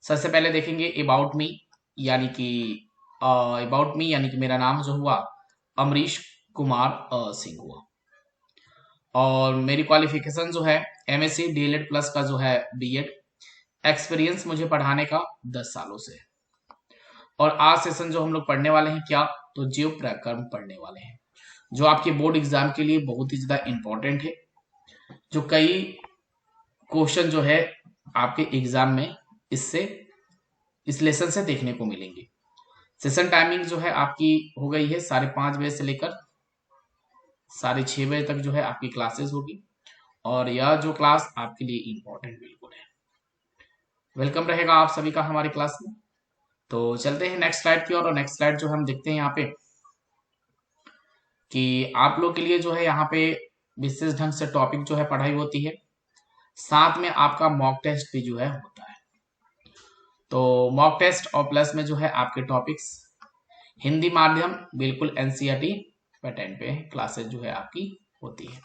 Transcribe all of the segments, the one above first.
सबसे पहले देखेंगे अबाउट मी, यानी कि मेरा नाम जो हुआ अमरीश कुमार सिंह हुआ। और मेरी क्वालिफिकेशन जो है एमएससी डीएलएड प्लस का जो है बीएड। एक्सपीरियंस मुझे पढ़ाने का 10 सालों से है। और आज सेशन जो हम लोग पढ़ने वाले हैं क्या, तो जीव प्रकरण पढ़ने वाले हैं, जो आपके बोर्ड एग्जाम के लिए बहुत ही ज्यादा इंपॉर्टेंट है। जो कई क्वेश्चन जो है आपके एग्जाम में इस लेसन से देखने को मिलेंगे। सेशन टाइमिंग जो है आपकी हो गई है 5:30 बजे से लेकर 6:30 बजे तक जो है आपकी क्लासेस होगी। और यह जो क्लास आपके लिए इंपॉर्टेंट बिल्कुल है। वेलकम रहेगा आप सभी का हमारी क्लास में। तो चलते हैं नेक्स्ट स्लाइड की ओर। और नेक्स्ट स्लाइड जो हम देखते हैं यहाँ पे कि आप लोग के लिए जो है यहाँ पे विशेष ढंग से टॉपिक जो है पढ़ाई होती है, साथ में आपका मॉक टेस्ट भी जो है होता है। तो मॉक टेस्ट और प्लस में जो है आपके टॉपिक्स हिंदी माध्यम बिल्कुल एनसीईआरटी पैटर्न पे क्लासेस जो है आपकी होती है।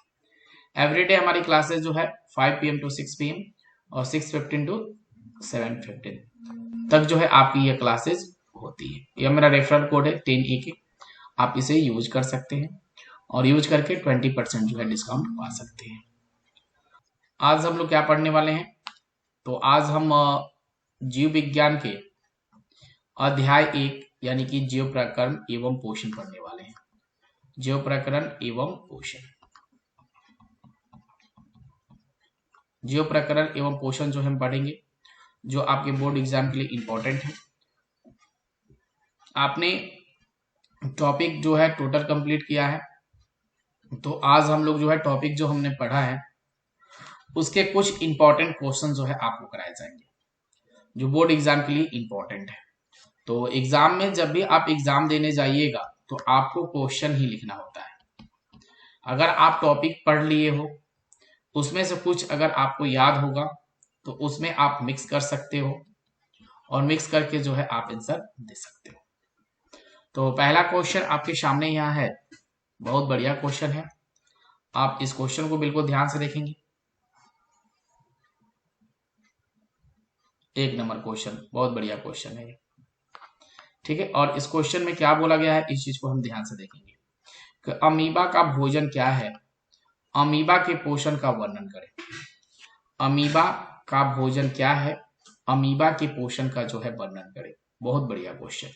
एवरीडे हमारी क्लासेस जो है 5 PM to 6 PM और 6:15 to 7:15 तक जो है आपकी ये क्लासेस होती है। यह मेरा रेफरल कोड है 10AK, आप इसे यूज कर सकते हैं और यूज करके 20% जो है डिस्काउंट पा सकते हैं। आज हम लोग क्या पढ़ने वाले हैं, तो आज हम जीव विज्ञान के अध्याय 1 यानी कि जीव प्रकरण एवं पोषण पढ़ने वाले हैं। जीव प्रकरण एवं पोषण, जीव प्रकरण एवं पोषण जो हम पढ़ेंगे, जो आपके बोर्ड एग्जाम के लिए इंपॉर्टेंट है। आपने टॉपिक जो है टोटल कंप्लीट किया है, तो आज हम लोग जो है टॉपिक जो हमने पढ़ा है उसके कुछ इंपॉर्टेंट क्वेश्चन जो है आपको कराए जाएंगे, जो बोर्ड एग्जाम के लिए इंपॉर्टेंट है। तो एग्जाम में जब भी आप एग्जाम देने जाइएगा तो आपको क्वेश्चन ही लिखना होता है। अगर आप टॉपिक पढ़ लिए हो, उसमें से कुछ अगर आपको याद होगा तो उसमें आप मिक्स कर सकते हो और मिक्स करके जो है आप आंसर दे सकते हो। तो पहला क्वेश्चन आपके सामने यहाँ है, बहुत बढ़िया क्वेश्चन है। आप इस क्वेश्चन को बिल्कुल ध्यान से देखेंगे। 1 नंबर क्वेश्चन, बहुत बढ़िया क्वेश्चन है ये, ठीक है। और इस क्वेश्चन में क्या बोला गया है, इस चीज को हम ध्यान से देखेंगे कि अमीबा का भोजन क्या है, अमीबा के पोषण का वर्णन करें। अमीबा का भोजन क्या है, अमीबा के पोषण का जो है वर्णन करें। बहुत बढ़िया क्वेश्चन,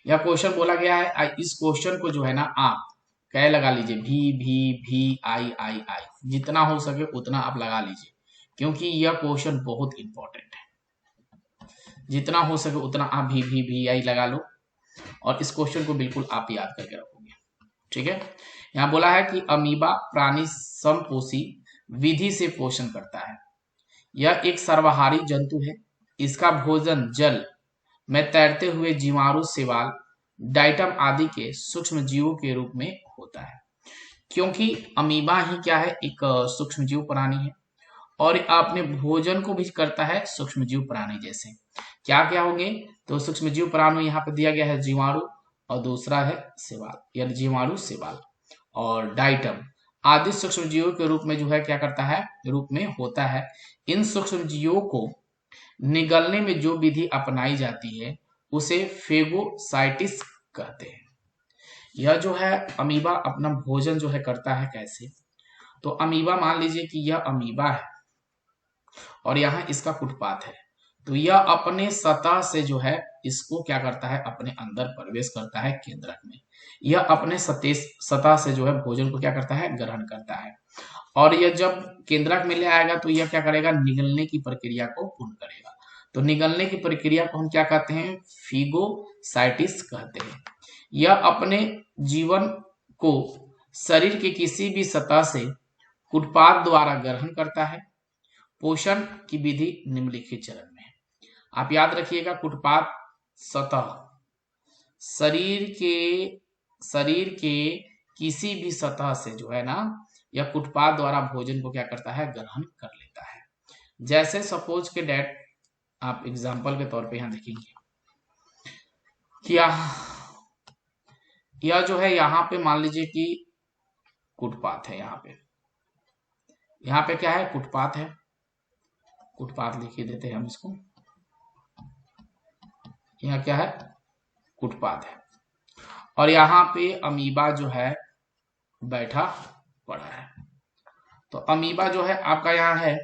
यह क्वेश्चन बोला गया है। इस क्वेश्चन को जो है ना आप क्या लगा लीजिए, भी आई, जितना हो सके उतना आप लगा लीजिए, क्योंकि यह क्वेश्चन बहुत इंपॉर्टेंट है। जितना हो सके उतना आप भी आई लगा लो और इस क्वेश्चन को बिल्कुल आप याद करके रखोगे, ठीक है। यहाँ बोला है कि अमीबा प्राणी समपोषी विधि से पोषण करता है। यह एक सर्वाहारी जंतु है। इसका भोजन जल में तैरते हुए जीवाणु, शैवाल, डाइटम आदि के सूक्ष्म जीवों के रूप में होता है। क्योंकि अमीबा ही क्या है, एक सूक्ष्म जीव प्राणी है और अपने भोजन को भी करता है सूक्ष्म जीव प्राणी जैसे। क्या क्या होंगे, तो सूक्ष्म जीव प्राणी यहाँ पे दिया गया है जीवाणु और दूसरा है शैवाल, यानी जीवाणु, शैवाल और डाइटम आदि सूक्ष्म जीवों के रूप में जो है क्या करता है, रूप में होता है। इन सूक्ष्म जीवों को निगलने में जो विधि अपनाई जाती है उसे फेगोसाइटिस कहते हैं। यह जो है अमीबा अपना भोजन जो है करता है कैसे, तो अमीबा मान लीजिए कि यह अमीबा है और यहाँ इसका फुटपाथ है, तो यह अपने सतह से जो है इसको क्या करता है, अपने अंदर प्रवेश करता है केंद्रक में। यह अपने सतह से जो है भोजन को क्या करता है, ग्रहण करता है। और यह जब केंद्रक में ले आएगा तो यह क्या करेगा, निगलने की प्रक्रिया को पूर्ण करेगा। तो निगलने की प्रक्रिया को हम क्या कहते हैं, फीगोसाइटिस कहते हैं। यह अपने जीवन को शरीर के किसी भी सतह से कुटपात द्वारा ग्रहण करता है। पोषण की विधि निम्नलिखित चरण में है। आप याद रखिएगा, कुटपात सतह, शरीर के किसी भी सतह से जो है ना, यह कुटपात द्वारा भोजन को क्या करता है, ग्रहण कर लेता है। जैसे सपोज के डेट, आप एग्जांपल के तौर पे यहां देखेंगे क्या, यह जो है यहाँ पे मान लीजिए कि कुटपात है। यहाँ पे क्या है, कुटपात है। कुटपात लिख ही देते हैं हम इसको, यहाँ क्या है, कुटपाद है, और यहाँ पे अमीबा जो है बैठा पड़ा है। तो अमीबा जो है आपका यहाँ है,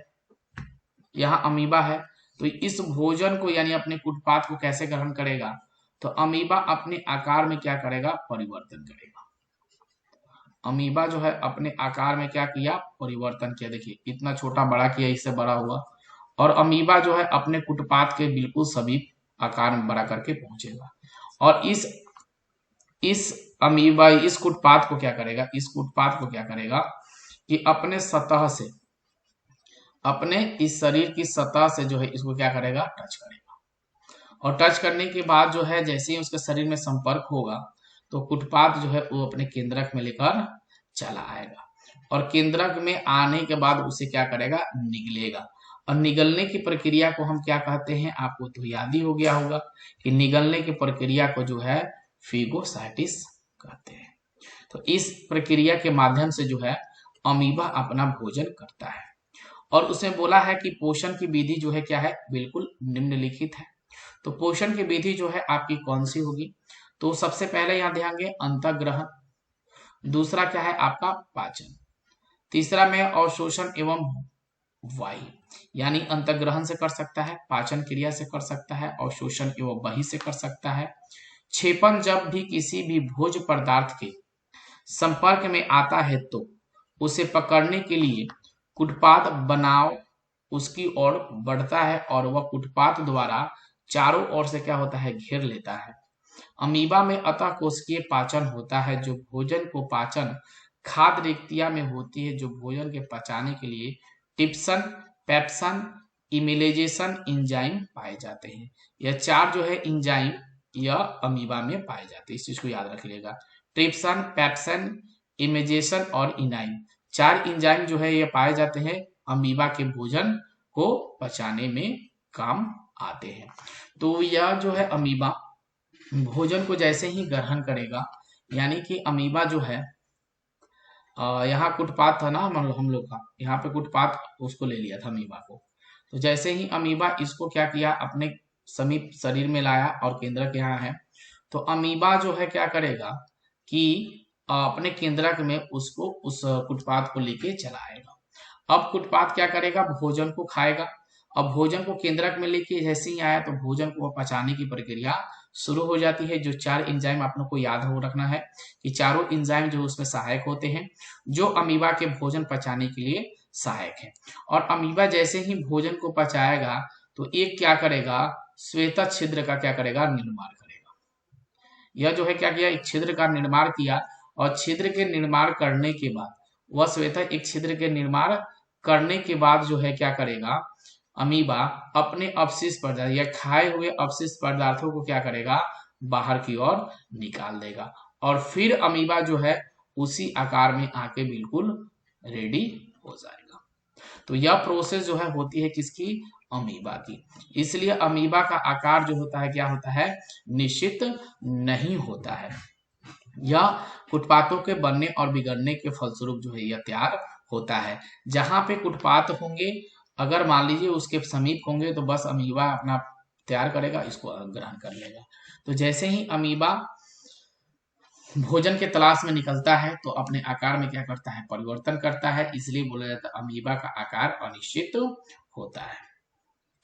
यहाँ अमीबा है, तो इस भोजन को यानी अपने कुटपाद को कैसे ग्रहण करेगा, तो अमीबा अपने आकार में क्या करेगा, परिवर्तन करेगा। अमीबा जो है अपने आकार में क्या किया, परिवर्तन किया। देखिए इतना छोटा बड़ा किया, इससे बड़ा हुआ, और अमीबा जो है अपने कुटपाद के बिल्कुल समीप आकार में बड़ा करके पहुंचेगा। और इस अमीबा इस कुटपाद को क्या करेगा, इस कुटपाद को क्या करेगा कि अपने सतह से, अपने इस शरीर की सतह से जो है इसको क्या करेगा, टच करेगा। और टच करने के बाद जो है जैसे ही उसके शरीर में संपर्क होगा तो कुटपाद जो है वो अपने केंद्रक में लेकर चला आएगा, और केंद्रक में आने के बाद उसे क्या करेगा, निगलेगा। और निगलने की प्रक्रिया को हम क्या कहते हैं, आपको तो याद ही हो गया होगा कि निगलने की प्रक्रिया को जो है फेगोसाइटिस कहते हैं। तो इस प्रक्रिया के माध्यम से जो है अमीबा अपना भोजन करता है। और उसमें बोला है कि पोषण की विधि जो है क्या है, बिल्कुल निम्नलिखित है। तो पोषण की विधि जो है आपकी कौन सी होगी, तो सबसे पहले यहाँ ध्यान दें अंतःग्रहण, दूसरा क्या है आपका पाचन, तीसरा में अवशोषण एवं वायु, यानी अंतःग्रहण से कर सकता है, पाचन क्रिया से कर सकता है, अवशोषण एवं बहि से कर सकता है। क्षेपण जब भी किसी भी भोज्य पदार्थ के संपर्क में आता है तो उसे पकड़ने के लिए कुटपाद बनाव उसकी ओर बढ़ता है, और वह कुटपाद द्वारा चारों ओर से क्या होता है, घेर लेता है। अमीबा में अतः कोशिकीय पाचन होता है, जो भोजन को पाचन खाद्य रिक्तिया में होती है, जो भोजन के पचाने के लिए टिप्सन, पेप्सन, इमिलेजेशन एंजाइम पाए जाते हैं। यह चार जो है एंजाइम यह अमीबा में पाए जाते हैं, इस चीज को याद रख लेगा। ट्रिप्सन, पेप्सन, इमिलेजेशन और इनाइम, चार एंजाइम जो है ये पाए जाते हैं, अमीबा के भोजन को पचाने में काम आते हैं। तो यह जो है अमीबा भोजन को जैसे ही ग्रहण करेगा, यानी कि अमीबा जो है यहाँ कुटपाद था ना हम लोग का, यहाँ पे कुटपाद उसको ले लिया था अमीबा को। तो जैसे ही अमीबा इसको क्या किया, अपने समीप शरीर में लाया और केंद्रक यहाँ है, तो अमीबा जो है क्या करेगा कि अपने केंद्रक में उसको उस कुटपाद को लेके चला आएगा। अब कुटपाद क्या करेगा, भोजन को खाएगा। अब भोजन को केंद्रक में लेके जैसे ही आया तो भोजन को पचाने की प्रक्रिया शुरू हो जाती है। जो चार एंजाइम आप लोग को याद हो रखना है कि चारों एंजाइम जो उसमें सहायक होते हैं, जो अमीबा के भोजन पचाने के लिए सहायक है। और अमीबा जैसे ही भोजन को पचाएगा तो एक क्या करेगा, श्वेत छिद्र का क्या करेगा, निर्माण करेगा। यह जो है क्या किया, एक छिद्र का निर्माण किया, और छिद्र के निर्माण करने के बाद वह श्वेत एक छिद्र के निर्माण करने के बाद जो है क्या करेगा, अमीबा अपने अपशिष्ट पदार्थ या खाए हुए अपशिष्ट पदार्थों को क्या करेगा, बाहर की ओर निकाल देगा, और फिर अमीबा जो है उसी आकार में आके बिल्कुल रेडी हो जाएगा। तो यह प्रोसेस जो है होती है किसकी, अमीबा की। इसलिए अमीबा का आकार जो होता है क्या होता है, निश्चित नहीं होता है। यह कुटपातों के बनने और बिगड़ने के फलस्वरूप जो है यह तैयार होता है। जहां पे कुटपात होंगे, अगर मान लीजिए उसके समीप होंगे, तो बस अमीबा अपना तैयार करेगा, इसको ग्रहण कर लेगा। तो जैसे ही अमीबा भोजन के तलाश में निकलता है तो अपने आकार में क्या करता है, परिवर्तन करता है, इसलिए बोला जाता है अमीबा का आकार अनिश्चित होता है।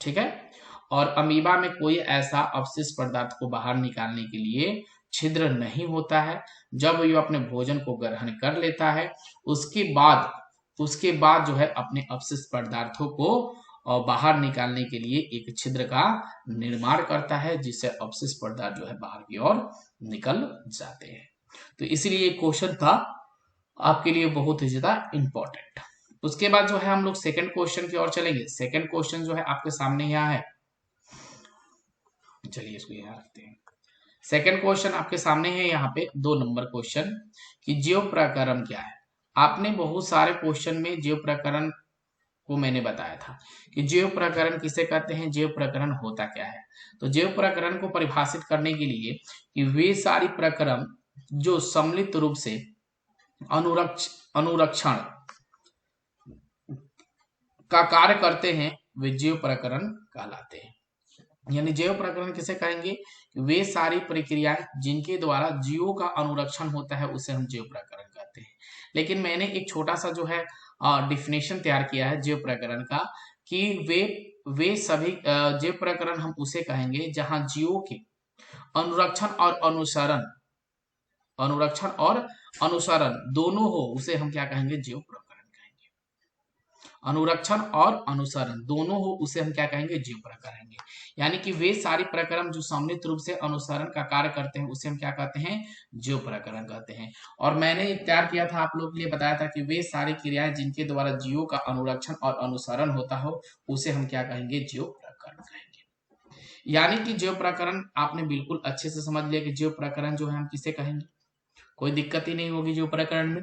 ठीक है। और अमीबा में कोई ऐसा अपशिष्ट पदार्थ को बाहर निकालने के लिए छिद्र नहीं होता है। जब यह अपने भोजन को ग्रहण कर लेता है उसके बाद जो है अपने अपशिष्ट पदार्थों को बाहर निकालने के लिए एक छिद्र का निर्माण करता है, जिससे अपशिष्ट पदार्थ जो है बाहर की ओर निकल जाते हैं। तो इसलिए क्वेश्चन था आपके लिए बहुत ही ज्यादा इंपॉर्टेंट। उसके बाद जो है हम लोग सेकंड क्वेश्चन की ओर चलेंगे। सेकंड क्वेश्चन जो है आपके सामने यहाँ है, चलिए इसको यहाँ रखते हैं। सेकंड क्वेश्चन आपके सामने है यहाँ पे 2 नंबर क्वेश्चन कि जीव प्रकरण क्या है। आपने बहुत सारे क्वेश्चन में जीव प्रकरण को मैंने बताया था कि जीव प्रकरण किसे कहते हैं, जीव प्रकरण होता क्या है। तो जीव प्रकरण को परिभाषित करने के लिए कि वे सारी प्रकरण जो सम्मिलित रूप से अनुरक्षण का कार्य करते हैं वे जीव प्रकरण कहलाते हैं। यानी जैव प्रकरण किसे कहेंगे? वे सारी प्रक्रियाएं जिनके द्वारा जीवों का अनुरक्षण होता है उसे हम जैव प्रकरण कहते हैं। लेकिन मैंने एक छोटा सा जो है डिफिनेशन तैयार किया है जैव प्रकरण का, कि वे सभी जैव प्रकरण हम उसे कहेंगे जहां जीवों के अनुरक्षण और अनुसरण दोनों हो, उसे हम क्या कहेंगे? जैव प्रकरण कहेंगे। अनुरक्षण और अनुसरण दोनों हो उसे हम क्या कहेंगे? जैव प्रकरण कहेंगे। यानी कि वे सारी प्रकरण जो सम्मिलित रूप से अनुसरण का कार्य करते हैं उसे हम क्या कहते हैं? जैव प्रकरण कहते हैं। और मैंने तैयार किया था, आप लोगों के लिए बताया था कि वे सारी क्रियाएं जिनके द्वारा जीवों का अनुरक्षण और अनुसरण होता हो उसे हम क्या कहेंगे? जैव प्रकरण कहेंगे। यानी कि जैव प्रकरण आपने बिल्कुल अच्छे से समझ लिया कि जैव प्रकरण जो है हम किसे कहेंगे, कोई दिक्कत ही नहीं होगी जैव प्रकरण में।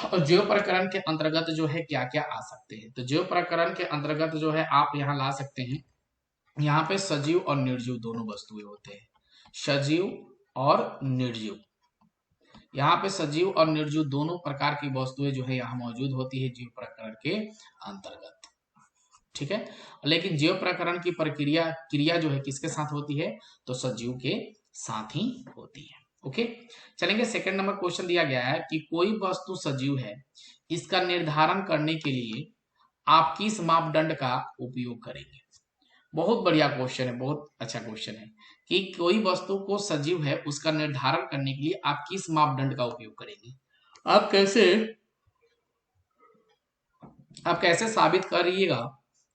और जैव प्रकरण के अंतर्गत जो है क्या क्या आ सकते हैं, तो जैव प्रकरण के अंतर्गत जो है आप यहाँ ला सकते हैं, यहाँ पे सजीव और निर्जीव दोनों वस्तुएं होते हैं, सजीव और निर्जीव। यहाँ पे सजीव और निर्जीव दोनों प्रकार की वस्तुएं जो है यहाँ मौजूद होती है जैव प्रकरण के अंतर्गत। ठीक है, लेकिन जैव प्रकरण की क्रिया जो है किसके साथ होती है? तो सजीव के साथ ही होती है। ओके, चलेंगे सेकंड नंबर क्वेश्चन दिया गया है कि कोई वस्तु सजीव है, इसका निर्धारण करने के लिए आप किस मापदंड का उपयोग करेंगे? बहुत बढ़िया क्वेश्चन है, बहुत अच्छा क्वेश्चन है कि कोई वस्तु को सजीव है उसका निर्धारण करने के लिए आप किस मापदंड का उपयोग करेंगे? आप कैसे साबित करिएगा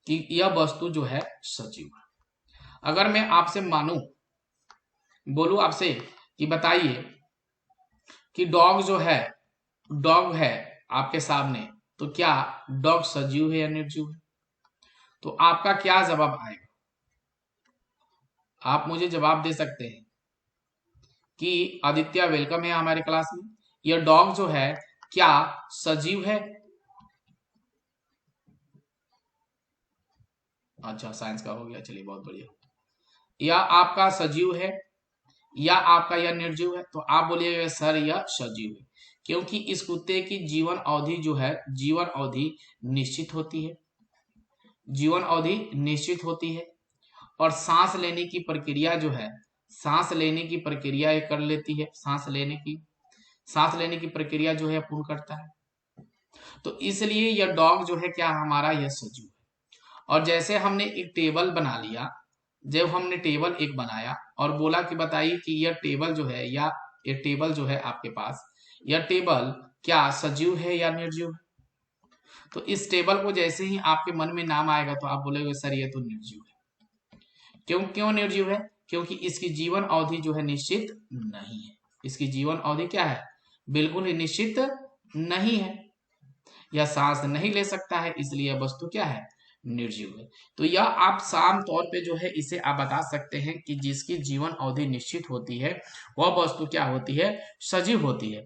कि यह वस्तु जो है सजीव है? अगर मैं आपसे बोलूं आपसे कि बताइए कि डॉग है आपके सामने, तो क्या डॉग सजीव है या निर्जीव है? तो आपका क्या जवाब आएगा? आप मुझे जवाब दे सकते हैं कि आदित्य वेलकम है हमारे क्लास में, यह डॉग जो है क्या सजीव है? अच्छा, साइंस का हो गया, चलिए बहुत बढ़िया। या आपका सजीव है या आपका यह निर्जीव है? तो आप बोलिएगा सर यह सजीव है, क्योंकि इस कुत्ते की जीवन अवधि जो है जीवन अवधि निश्चित होती है, जीवन अवधि निश्चित होती है, और सांस लेने की प्रक्रिया जो है, सांस लेने की प्रक्रिया कर लेती है, सांस लेने की प्रक्रिया जो है पूर्ण करता है। तो इसलिए यह डॉग जो है क्या हमारा यह सजीव है। और जैसे हमने एक टेबल बना लिया, जब हमने टेबल एक बनाया और बोला कि बताइए कि यह टेबल जो है या ये टेबल जो है आपके पास, यह टेबल क्या सजीव है या निर्जीव है? तो इस टेबल को जैसे ही आपके मन में नाम आएगा तो आप बोलेंगे सर ये तो निर्जीव है। क्यों निर्जीव है? क्योंकि इसकी जीवन अवधि जो है निश्चित नहीं है। इसकी जीवन अवधि क्या है? बिल्कुल ही निश्चित नहीं है। यह सांस नहीं ले सकता है, इसलिए यह वस्तु क्या है? निर्जीव है। तो यह आप साम तौर पे जो है इसे आप बता सकते हैं कि जिसकी जीवन अवधि निश्चित होती है वह वस्तु क्या होती है? सजीव होती है।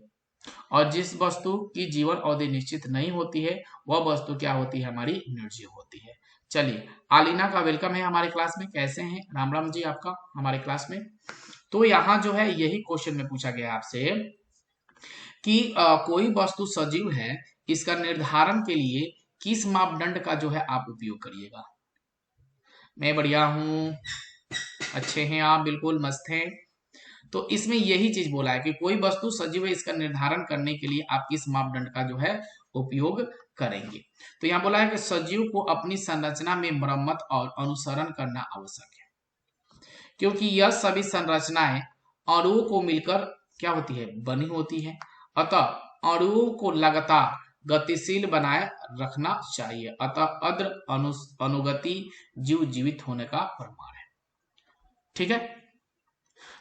और जिस वस्तु की जीवन अवधि निश्चित नहीं होती है वह वस्तु क्या होती है? हमारी निर्जीव होती है। चलिए, आलिना का वेलकम है हमारे क्लास में, कैसे हैं? राम राम जी आपका हमारे क्लास में। तो यहाँ जो है यही क्वेश्चन में पूछा गया आपसे कि कोई वस्तु सजीव है, इसका निर्धारण के लिए किस मापदंड का जो है आप उपयोग करिएगा? मैं बढ़िया हूँ, अच्छे हैं आप? बिल्कुल मस्त हैं। तो इसमें यही चीज बोला है कि कोई वस्तु सजीव है, इसका निर्धारण करने के लिए आप किस मापदंड का जो है उपयोग करेंगे। तो यहाँ बोला है कि सजीव को अपनी संरचना में मरम्मत और अनुसरण करना आवश्यक है, क्योंकि यह सभी संरचनाएं अणुओं को मिलकर क्या होती है? बनी होती है। अतः अणुओं को लगातार गतिशील बनाए रखना चाहिए। अतः अद्र अनुगति जीवित होने का प्रमाण है। ठीक है,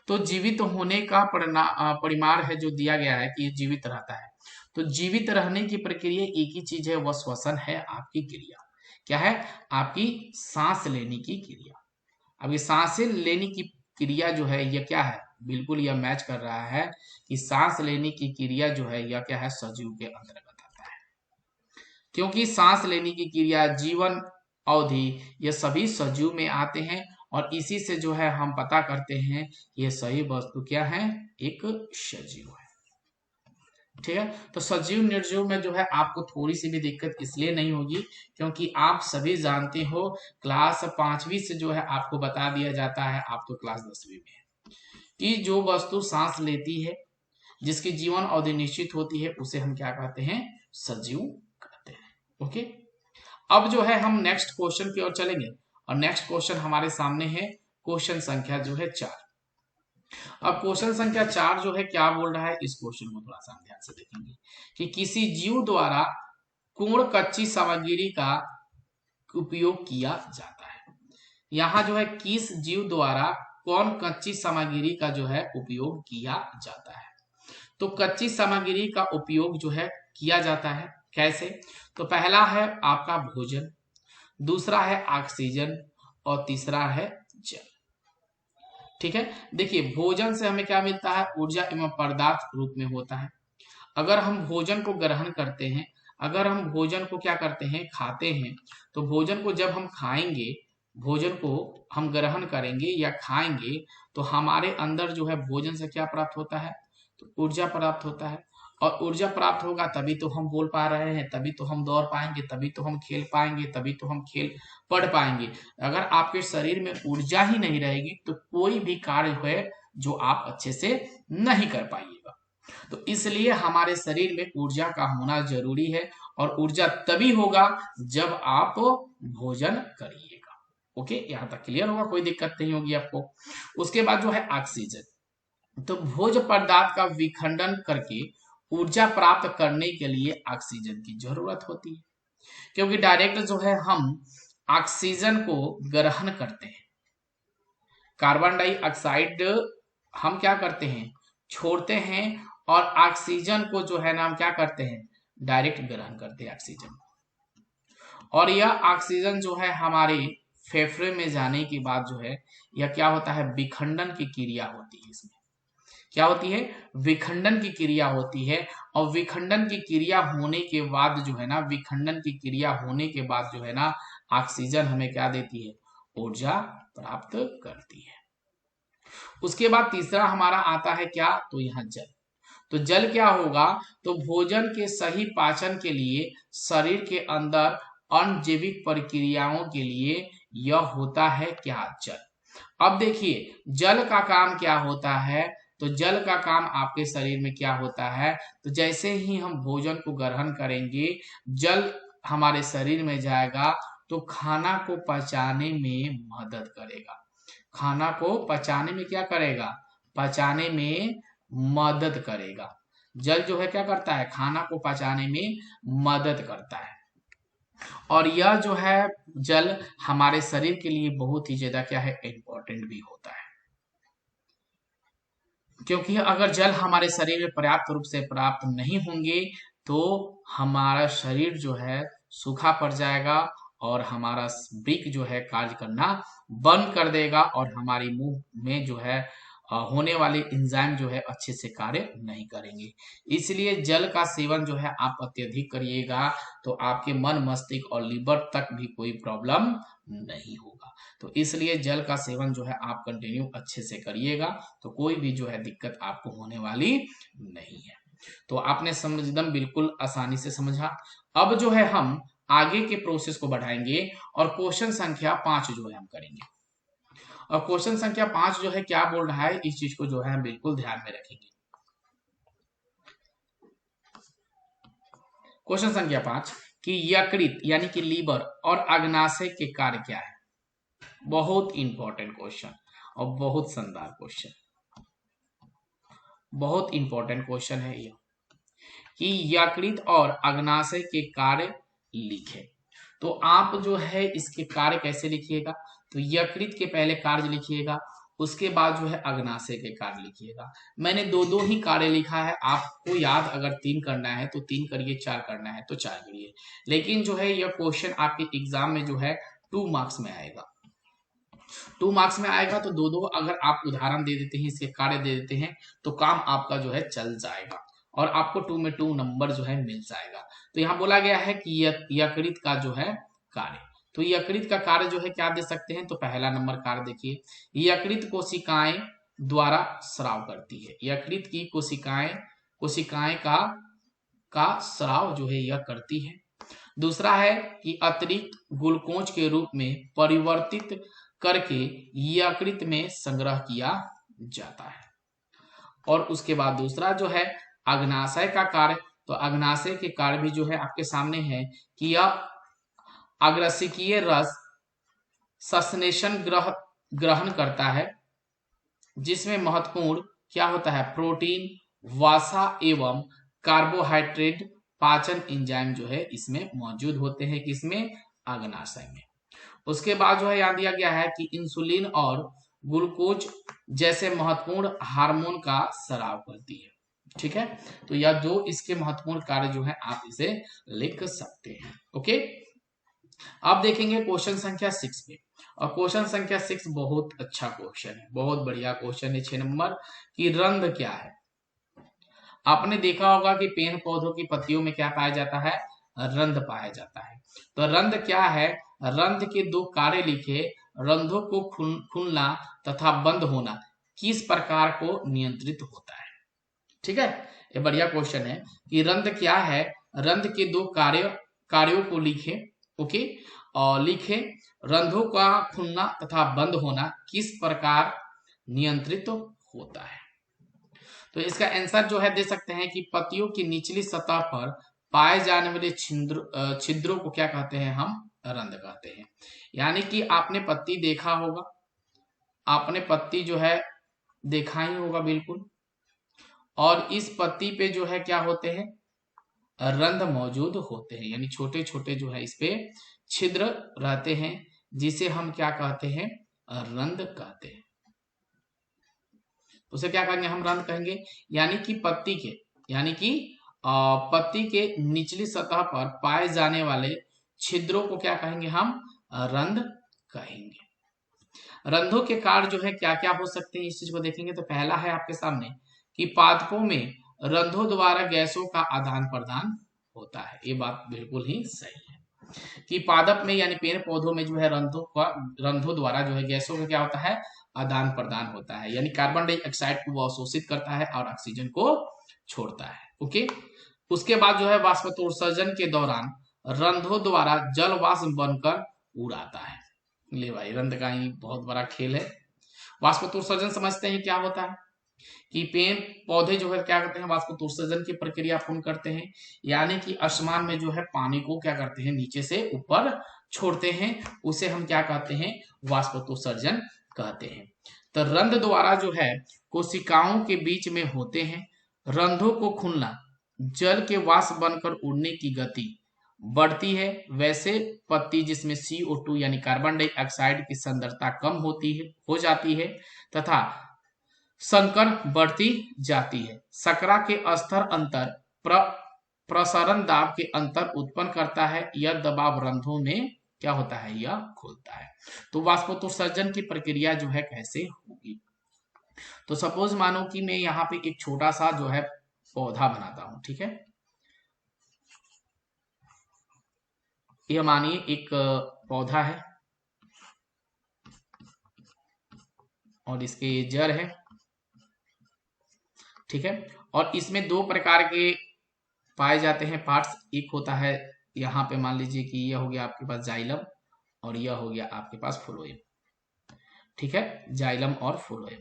तो जीवित होने का परिमाण है जो दिया गया है कि जीवित रहता है। तो जीवित रहने की प्रक्रिया एक ही चीज है, वह श्वसन है, आपकी क्रिया क्या है? आपकी सांस लेने की क्रिया। अब ये सांसें लेने की क्रिया जो है यह क्या है? बिल्कुल यह मैच कर रहा है कि सांस लेने की क्रिया जो है यह क्या है? सजीव के अंतर्गत आता है, क्योंकि सांस लेने की क्रिया, जीवन अवधि, ये सभी सजीव में आते हैं। और इसी से जो है हम पता करते हैं ये सही वस्तु क्या है? एक सजीव है। ठीक है। तो सजीव निर्जीव में जो है आपको थोड़ी सी भी दिक्कत इसलिए नहीं होगी क्योंकि आप सभी जानते हो क्लास 5वीं से जो है आपको बता दिया जाता है, आप तो क्लास 10वीं में है, कि जो वस्तु सांस लेती है, जिसकी जीवन अवधि निश्चित होती है, उसे हम क्या कहते हैं? सजीव कहते हैं। ओके, अब जो है हम नेक्स्ट क्वेश्चन की ओर चलेंगे और नेक्स्ट क्वेश्चन हमारे सामने है क्वेश्चन संख्या जो है 4। अब क्वेश्चन संख्या 4 जो है क्या बोल रहा है, इस क्वेश्चन को थोड़ा सा हम ध्यान से देखेंगे कि किसी जीव द्वारा कोण कच्ची सामग्री का उपयोग किया जाता है। यहाँ जो है किस जीव द्वारा कौन कच्ची सामग्री का जो है उपयोग किया जाता है। तो कच्ची सामग्री का उपयोग जो है किया जाता है कैसे? तो पहला है आपका भोजन, दूसरा है ऑक्सीजन और तीसरा है जल। ठीक है, देखिए भोजन से हमें क्या मिलता है? ऊर्जा एवं पदार्थ रूप में होता है। अगर हम भोजन को ग्रहण करते हैं, अगर हम भोजन को क्या करते हैं? खाते हैं, तो भोजन को जब हम खाएंगे, भोजन को हम ग्रहण करेंगे या खाएंगे, तो हमारे अंदर जो है भोजन से क्या प्राप्त होता है? तो ऊर्जा प्राप्त होता है। और ऊर्जा प्राप्त होगा तभी तो हम बोल पा रहे हैं, तभी तो हम दौड़ पाएंगे, तभी तो हम खेल पाएंगे, तभी तो हम खेल पढ़ पाएंगे। अगर आपके शरीर में ऊर्जा ही नहीं रहेगी तो कोई भी कार्य है जो आप अच्छे से नहीं कर पाइएगा। तो इसलिए हमारे शरीर में ऊर्जा का होना जरूरी है और ऊर्जा तभी होगा जब आप भोजन करिएगा। ओके, यहां तक क्लियर होगा, कोई दिक्कत नहीं होगी आपको। उसके बाद जो है ऑक्सीजन, तो भोज्य पदार्थ का विखंडन करके ऊर्जा प्राप्त करने के लिए ऑक्सीजन की जरूरत होती है, क्योंकि डायरेक्ट जो है हम ऑक्सीजन को ग्रहण करते हैं, कार्बन डाइऑक्साइड हम क्या करते हैं? छोड़ते हैं, और ऑक्सीजन को जो है ना हम क्या करते हैं? डायरेक्ट ग्रहण करते हैं ऑक्सीजन। और यह ऑक्सीजन जो है हमारे फेफड़े में जाने के बाद जो है यह क्या होता है? विखंडन की क्रिया होती है। इसमें क्या होती है? विखंडन की क्रिया होती है। और विखंडन की क्रिया होने के बाद जो है ना, विखंडन की क्रिया होने के बाद जो है ना, ऑक्सीजन हमें क्या देती है? ऊर्जा प्राप्त करती है। उसके बाद तीसरा हमारा आता है क्या? तो यहाँ जल। तो जल क्या होगा? तो भोजन के सही पाचन के लिए शरीर के अंदर अनजैविक प्रक्रियाओं के लिए यह होता है क्या? जल। अब देखिए जल का काम क्या होता है? तो जल का काम आपके शरीर में क्या होता है? तो जैसे ही हम भोजन को ग्रहण करेंगे, जल हमारे शरीर में जाएगा तो खाना को पचाने में मदद करेगा। खाना को पचाने में क्या करेगा? पचाने में मदद करेगा। जल जो है क्या करता है? खाना को पचाने में मदद करता है। और यह जो है जल हमारे शरीर के लिए बहुत ही ज्यादा क्या है? इंपॉर्टेंट भी होता है, क्योंकि अगर जल हमारे शरीर में पर्याप्त रूप से प्राप्त नहीं होंगे तो हमारा शरीर जो है सूखा पड़ जाएगा और हमारा वृक्क जो है कार्य करना बंद कर देगा और हमारी मुंह में जो है होने वाले एंजाइम जो है अच्छे से कार्य नहीं करेंगे। इसलिए जल का सेवन जो है आप अत्यधिक करिएगा तो आपके मन, मस्तिष्क और लिवर तक भी कोई प्रॉब्लम नहीं होगा। तो इसलिए जल का सेवन जो है आप कंटिन्यू अच्छे से करिएगा तो कोई भी जो है दिक्कत आपको होने वाली नहीं है। तो आपने समझ एकदम बिल्कुल आसानी से समझा। अब जो है हम आगे के प्रोसेस को बढ़ाएंगे और क्वेश्चन संख्या 5 जो है हम करेंगे। और क्वेश्चन संख्या 5 जो है क्या बोल रहा है, इस चीज को जो है हम बिल्कुल ध्यान में रखेंगे। क्वेश्चन संख्या 5 कि यकृत यानी कि लीवर और अग्नाशय के कार्य क्या है। बहुत इंपॉर्टेंट क्वेश्चन और बहुत शानदार क्वेश्चन, बहुत इंपॉर्टेंट क्वेश्चन है यह कि यकृत और अग्नाशय के कार्य लिखे। तो आप जो है इसके कार्य कैसे लिखिएगा? तो यकृत के पहले कार्य लिखिएगा, उसके बाद जो है अग्नाशय के कार्य लिखिएगा। मैंने दो दो ही कार्य लिखा है, आपको याद अगर 3 करना है तो 3 करिए, 4 करना है तो 4 करिए। लेकिन जो है यह क्वेश्चन आपके एग्जाम में जो है 2 मार्क्स में आएगा। 2 मार्क्स में आएगा तो दो दो अगर आप उदाहरण दे देते हैं, इसके कार्य दे देते हैं तो काम आपका जो है चल जाएगा और आपको 2 में 2 नंबर जो है मिल जाएगा। तो यहाँ बोला गया है कि यकृत का जो है कार्य, तो यकृत का कार्य जो है क्या दे सकते हैं? तो पहला नंबर कार्य देखिए, यकृत कोशिकाएं द्वारा स्राव करती है। यकृत की कोशिकाएं का का स्राव जो है यह करती है। दूसरा है कि अतिरिक्त ग्लूकोज के रूप में परिवर्तित करके यकृत में संग्रह किया जाता है। और उसके बाद दूसरा जो है अग्नाशय का कार्य, तो अग्नाशय के कार्य भी जो है आपके सामने है कि यह अग्रसिकीय रस सस्नेशन ग्रहण करता है, जिसमें महत्वपूर्ण क्या होता है, प्रोटीन, वसा एवं कार्बोहाइड्रेट पाचन एंजाइम जो है इसमें मौजूद होते हैं, किसमें, अग्नाशय में। उसके बाद जो है यहाँ दिया गया है कि इंसुलिन और ग्लूकोज जैसे महत्वपूर्ण हार्मोन का स्राव करती है। ठीक है, तो यह दो इसके महत्वपूर्ण कार्य जो है आप इसे लिख सकते हैं। ओके, अब देखेंगे क्वेश्चन संख्या 6 पे। और क्वेश्चन संख्या 6 बहुत अच्छा क्वेश्चन है, बहुत बढ़िया क्वेश्चन है। 6 नंबर की रंध क्या है। आपने देखा होगा कि पेड़ पौधों की पत्तियों में क्या पाया जाता है, रंध पाया जाता है। तो रंध क्या है, रंध के दो कार्य लिखे, रंधों को खुलना तथा बंद होना किस प्रकार को नियंत्रित होता है। ठीक है, ये बढ़िया क्वेश्चन है कि रंध क्या है, रंध के दो कार्यों को लिखे। ओके, और लिखे रंधों का खुलना तथा बंद होना किस प्रकार नियंत्रित होता है। तो इसका आंसर जो है दे सकते हैं कि पत्तियों की निचली सतह पर पाए जाने वाले छिद्रों को क्या कहते हैं, हम रंध कहते हैं। यानी कि आपने पत्ती देखा होगा, आपने पत्ती जो है देखा ही होगा बिल्कुल, और इस पत्ती पे जो है क्या होते हैं, रंध मौजूद होते हैं, यानी छोटे छोटे जो है इस पे छिद्र रहते हैं, जिसे हम क्या कहते हैं, रंध कहते हैं। उसे क्या कहेंगे, हम रंध कहेंगे। यानी कि पत्ती के निचली सतह पर पाए जाने वाले छिद्रों को क्या कहेंगे, हम रंध कहेंगे। रंधों के कार्य जो है क्या क्या हो सकते हैं, इस चीज को देखेंगे। तो पहला है आपके सामने कि पादपों में रंधों द्वारा गैसों का आदान प्रदान होता है। ये बात बिल्कुल ही सही है कि पादप में यानी पेड़ पौधों में जो है रंधों द्वारा जो है गैसों का क्या होता है, आदान प्रदान होता है। यानी कार्बन डाइऑक्साइड को वह अवशोषित करता है और ऑक्सीजन को छोड़ता है। ओके, उसके बाद जो है वाष्पोत्सर्जन के दौरान रंधों द्वारा जल वाष्प बनकर उड़ाता है। ले भाई, रंध का ही बहुत बड़ा खेल है। वाष्पोत्सर्जन समझते हैं क्या होता है कि पेड़ पौधे जो है क्या करते हैं, वाष्पोत्सर्जन की प्रक्रिया पूर्ण करते हैं। यानी कि आसमान में जो है पानी को क्या करते हैं, नीचे से ऊपर छोड़ते हैं, उसे हम क्या कहते हैं, वाष्पोत्सर्जन कहते हैं। तो रंध द्वारा जो है कोशिकाओं के बीच में होते हैं। रंधों को खुलना जल के वाष्प बनकर उड़ने की गति बढ़ती है। वैसे पत्ती जिसमें CO2 यानी कार्बन डाइऑक्साइड की सांद्रता कम हो जाती है तथा संकर बढ़ती जाती है। सकरा के स्तर अंतर प्रसरण दाब के अंतर उत्पन्न करता है। यह दबाव रंध्रों में क्या होता है, यह खोलता है। तो वाष्पोत्सर्जन की प्रक्रिया जो है कैसे होगी। तो सपोज मानो कि मैं यहाँ पे एक छोटा सा जो है पौधा बनाता हूं। ठीक है, यह मानिए एक पौधा है और इसके जड़ है। ठीक है, और इसमें दो प्रकार के पाए जाते हैं पार्ट्स। एक होता है यहाँ पे मान लीजिए कि यह हो गया आपके पास जाइलम और यह हो गया आपके पास फ्लोएम। ठीक है, जाइलम और फ्लोएम,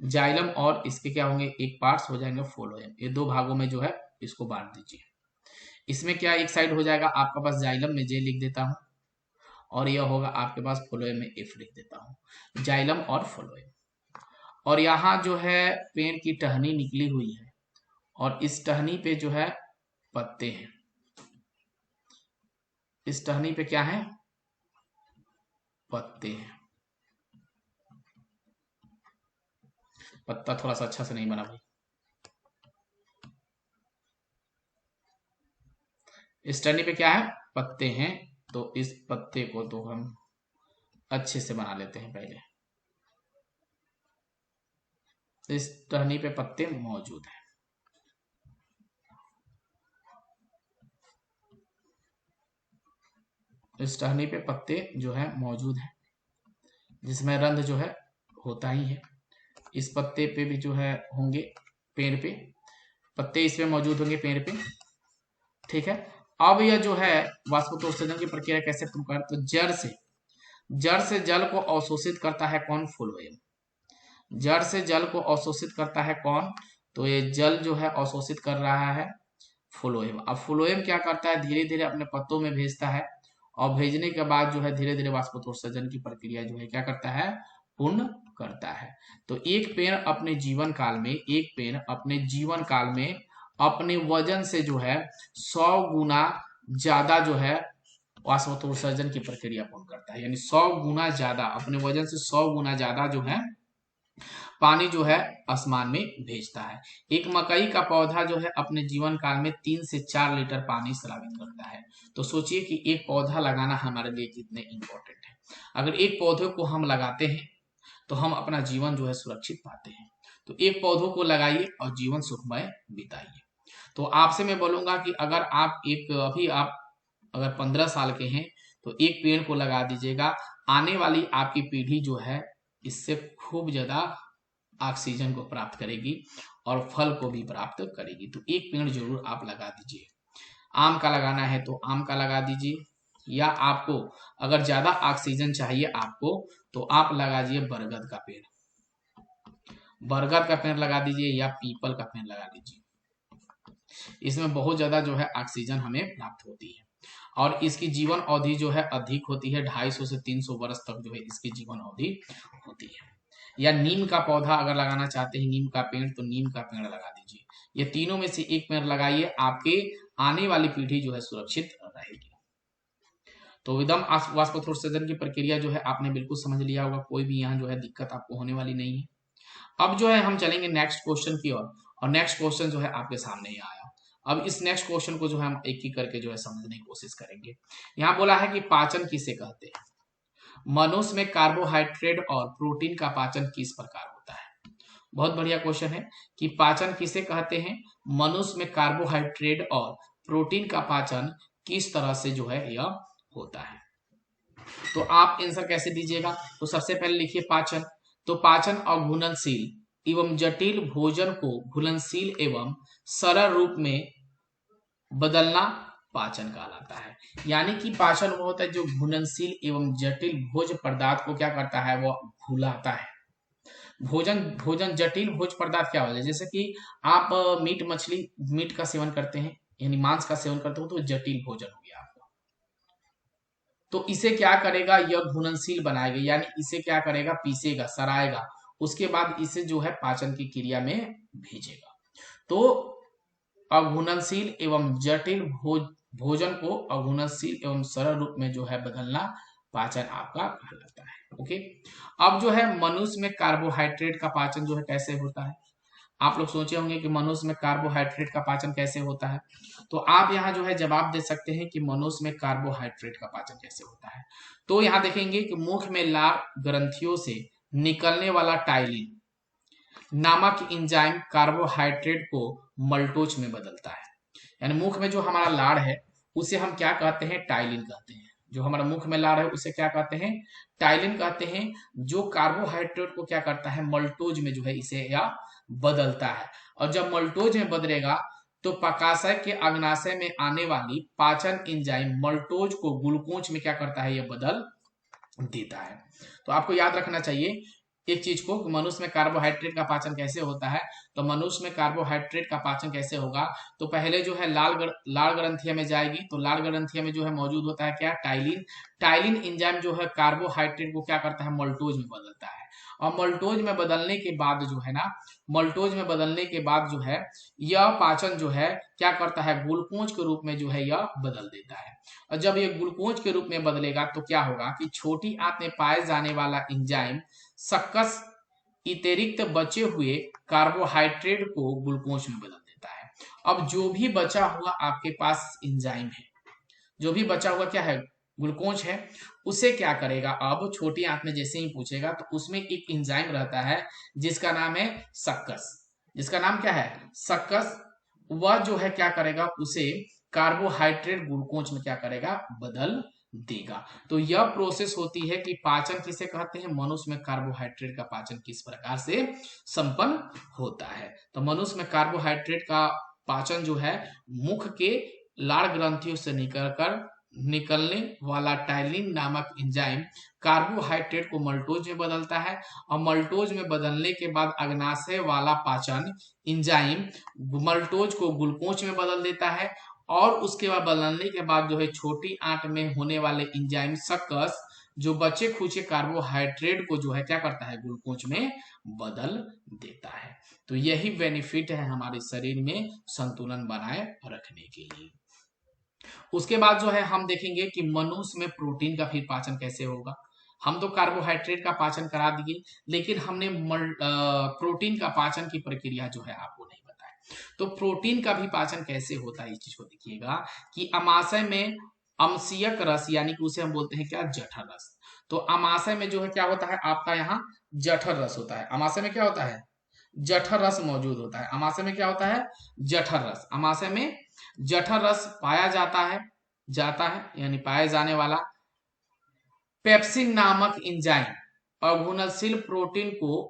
जाइलम और इसके क्या होंगे, एक पार्ट्स हो जाएंगे फ्लोएम। ये दो भागों में जो है इसको बांट दीजिए। इसमें क्या एक साइड हो जाएगा आपका पास जाइलम में J लिख देता हूं, और यह होगा आपके पास फ्लोएम में F लिख देता हूं, जाइलम और फ्लोएम। और यहाँ जो है पेड़ की टहनी निकली हुई है और इस टहनी पे जो है पत्ते हैं। इस टहनी पे क्या है, पत्ते हैं। पत्ता थोड़ा सा अच्छा से नहीं बना भाई। इस टहनी पे क्या है, पत्ते हैं। तो इस पत्ते को तो हम अच्छे से बना लेते हैं पहले। इस टहनी पे पत्ते मौजूद हैं। इस टहनी पे पत्ते जो है मौजूद हैं, जिसमें रंध्र जो है होता ही है। इस पत्ते पे भी जो है होंगे, पेड़ पे पत्ते इसमें मौजूद होंगे पेड़ पे, ठीक है। अब यह जो है वाष्पोत्सर्जन की प्रक्रिया कैसे तुम कर, तो जड़ से जल को अवशोषित करता है कौन, फ्लोएम। जड़ से जल को अवशोषित करता है कौन, तो ये जल जो है अवशोषित कर रहा है फ्लोएम। अब फ्लोएम क्या करता है, धीरे धीरे अपने पत्तों में भेजता है, और भेजने के बाद जो है धीरे धीरे वाष्पोत्सर्जन की प्रक्रिया जो है क्या करता है, पूर्ण करता है। तो एक पेड़ अपने जीवन काल में अपने वजन से जो है 100 गुना ज्यादा जो है वाष्पोत्सर्जन की प्रक्रिया पूर्ण करता है, यानी 100 गुना ज्यादा, अपने वजन से 100 गुना ज्यादा जो है पानी जो है आसमान में भेजता है। एक मकई का पौधा जो है अपने जीवन काल में 3 से 4 लीटर पानी स्रावित करता है। तो सोचिए कि एक पौधा लगाना हमारे लिए कितने इंपॉर्टेंट है। अगर एक पौधे को हम लगाते हैं तो हम अपना जीवन जो है सुरक्षित पाते हैं। तो एक पौधों को लगाइए और जीवन सुखमय बिताइए। तो आपसे मैं बोलूंगा कि अगर आप अगर 15 साल के हैं तो एक पेड़ को लगा दीजिएगा। आने वाली आपकी पीढ़ी जो है इससे खूब ज्यादा ऑक्सीजन को प्राप्त करेगी और फल को भी प्राप्त करेगी। तो एक पेड़ जरूर आप लगा दीजिए। आम का लगाना है तो आम का लगा दीजिए, या आपको अगर ज्यादा ऑक्सीजन चाहिए आपको तो आप लगा दीजिए बरगद का पेड़, बरगद का पेड़ लगा दीजिए या पीपल का पेड़ लगा दीजिए। इसमें बहुत ज्यादा जो है ऑक्सीजन हमें प्राप्त होती है और इसकी जीवन अवधि जो है अधिक होती है, 250 से 300 वर्ष तक जो है इसकी जीवन अवधि होती है। या नीम का पौधा अगर लगाना चाहते हैं, नीम का पेड़, तो नीम का पेड़ लगा दीजिए। ये तीनों में से एक पेड़ लगाइए, आपके आने वाली पीढ़ी जो है सुरक्षित रहेगी। तो विदम वाष्पोत्सर्जन की प्रक्रिया जो है आपने बिल्कुल समझ लिया होगा, कोई भी यहाँ जो है दिक्कत आपको होने वाली नहीं है। अब जो है हम चलेंगे नेक्स्ट क्वेश्चन की ओर, और नेक्स्ट क्वेश्चन जो है आपके सामने ही आया। अब इस नेक्स्ट क्वेश्चन को जो है हम एक एक करके जो है समझने की कोशिश करेंगे। यहाँ बोला है कि पाचन किसे कहते हैं। मनुष्य में कार्बोहाइड्रेट और प्रोटीन का पाचन किस प्रकार होता है। बहुत बढ़िया क्वेश्चन है कि पाचन किसे कहते हैं, मनुष्य में कार्बोहाइड्रेट और प्रोटीन का पाचन किस तरह से जो है यह होता है। तो आप आंसर कैसे दीजिएगा, तो सबसे पहले लिखिए पाचन। तो पाचन अघुलनशील एवं जटिल भोजन को घुलनशील एवं सरल रूप में बदलना पाचन कहलाता है। यानी कि पाचन वो होता है जो घुलनशील एवं जटिल भोज्य पदार्थ को क्या करता है, वो घुलाता है। भोजन जटिल भोज्य पदार्थ क्या होता है, जैसे कि आप मीट का सेवन करते हैं, यानी मांस का सेवन करते हो तो जटिल भोजन हो गया आपका। तो इसे क्या करेगा, यह घुलनशील बनाएगा, यानी इसे क्या करेगा, पीसेगा, सराएगा, उसके बाद इसे जो है पाचन की क्रिया में भेजेगा। तो अघुलनशील एवं जटिल भोजन को अघुलनशील एवं सरल रूप में जो है बदलना पाचन आपका कहलाता है। ओके, अब जो है मनुष्य में कार्बोहाइड्रेट का पाचन जो है कैसे होता है। आप लोग सोचे होंगे कि मनुष्य में कार्बोहाइड्रेट का पाचन कैसे होता है, तो आप यहाँ जो है जवाब दे सकते हैं कि मनुष्य में कार्बोहाइड्रेट का पाचन कैसे होता है। तो यहाँ देखेंगे कि मुख में लार ग्रंथियों से निकलने वाला टाइलिन नामक एंजाइम कार्बोहाइड्रेट को मल्टोज में बदलता है। यानी मुख में जो हमारा लार है उसे हम क्या कहते हैं, टाइलिन कहते हैं। जो हमारा मुख में लार है उसे क्या कहते हैं, टाइलिन कहते हैं, जो कार्बोहाइड्रेट को क्या करता है, मल्टोज में जो है इसे या बदलता है। और जब मल्टोज में बदलेगा तो पकाशय के अग्नाशय में आने वाली पाचन एंजाइम मल्टोज को ग्लूकोज में क्या करता है, यह बदल देता है। तो आपको याद रखना चाहिए एक चीज को, मनुष्य में कार्बोहाइड्रेट का पाचन कैसे होता है। तो मनुष्य में कार्बोहाइड्रेट का पाचन कैसे होगा, तो पहले जो है लाल ग्रंथिया में जाएगी, तो लाल ग्रंथिया में जो है मौजूद होता है क्या, टाइलिन एंजाइम जो है कार्बोहाइड्रेट को क्या करता है, मल्टोज में बदलता है। और मल्टोज में बदलने के बाद जो है ना, मल्टोज में बदलने के बाद जो है यह पाचन जो है क्या करता है, ग्लूकोज के रूप में जो है यह बदल देता है। और जब ये ग्लूकोज के रूप में बदलेगा तो क्या होगा कि छोटी आंत में पाए जाने वाला एंजाइम सक्कस अतिरिक्त बचे हुए कार्बोहाइड्रेट को ग्लूकोज में बदल देता है। अब जो भी बचा हुआ आपके पास एंजाइम है, जो भी बचा हुआ क्या है, ग्लूकोज है, उसे क्या करेगा, अब छोटी आंत में जैसे ही पूछेगा तो उसमें एक एंजाइम रहता है जिसका नाम है सक्कस, जिसका नाम क्या है, सक्कस। वह जो है क्या करेगा, उसे कार्बोहाइड्रेट ग्लूकोज में क्या करेगा, बदल देगा। तो यह प्रोसेस होती है कि पाचन किसे कहते हैं, मनुष्य में कार्बोहाइड्रेट का पाचन किस प्रकार से संपन्न होता है। तो मनुष्य में कार्बोहाइड्रेट का पाचन जो है मुख के लाड़ ग्रंथियों से निकलने वाला टाइलिन नामक एंजाइम कार्बोहाइड्रेट को मल्टोज में बदलता है, और मल्टोज में बदलने के बाद अग्नाशय वाला पाचन एंजाइम मल्टोज को ग्लूकोज में बदल देता है, और उसके बाद बदलने के बाद जो है छोटी आंत में होने वाले एंजाइम सक्कस जो बचे खुचे कार्बोहाइड्रेट को जो है क्या करता है, ग्लूकोज में बदल देता है। तो यही बेनिफिट है हमारे शरीर में संतुलन बनाए रखने के लिए। उसके बाद जो है हम देखेंगे कि मनुष्य में प्रोटीन का फिर पाचन कैसे होगा। हम तो कार्बोहाइड्रेट का पाचन करा दिए, लेकिन हमने प्रोटीन का पाचन की प्रक्रिया जो है आपको नहीं बताया। तो प्रोटीन का भी पाचन कैसे होता है इस चीज को देखिएगा कि अमाशय में अम्लीयक रस, यानी कि उसे हम बोलते हैं क्या, जठर रस। तो अमाशय में जो है क्या होता है आपका यहाँ जठर रस होता है। अमाशय में क्या होता है, जठर रस मौजूद होता है। अमाशय में क्या होता है, जठर रस। अमाशय में जठर रस पाया जाता है यानी पाए जाने वाला पेप्सिन नामक एंजाइम अघुलनशील प्रोटीन को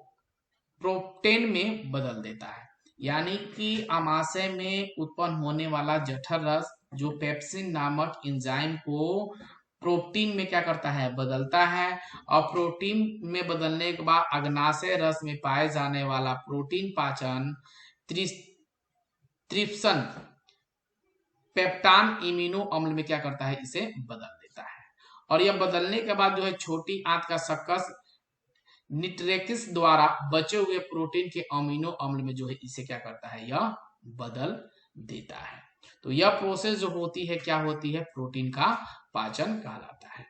प्रोप्टेन में बदल देता है। यानी कि अमाशय में उत्पन्न होने वाला जठर रस जो पेप्सिन नामक एंजाइम को प्रोटीन में क्या करता है, बदलता है, और प्रोटीन में बदलने के बाद अग्नाशय रस में पाए जाने वाला प्रोटीन पाचन त्रिप्सन पेप्टान इम्यूनो अम्ल में क्या करता है, इसे बदल देता है। और यह बदलने के बाद जो है छोटी आंत का सक्कस निट्रेकिस द्वारा बचे हुए प्रोटीन के अमीनो अम्ल में जो है इसे क्या करता है, यह बदल देता है। तो यह प्रोसेस जो होती है क्या होती है, प्रोटीन का पाचन कहलाता है।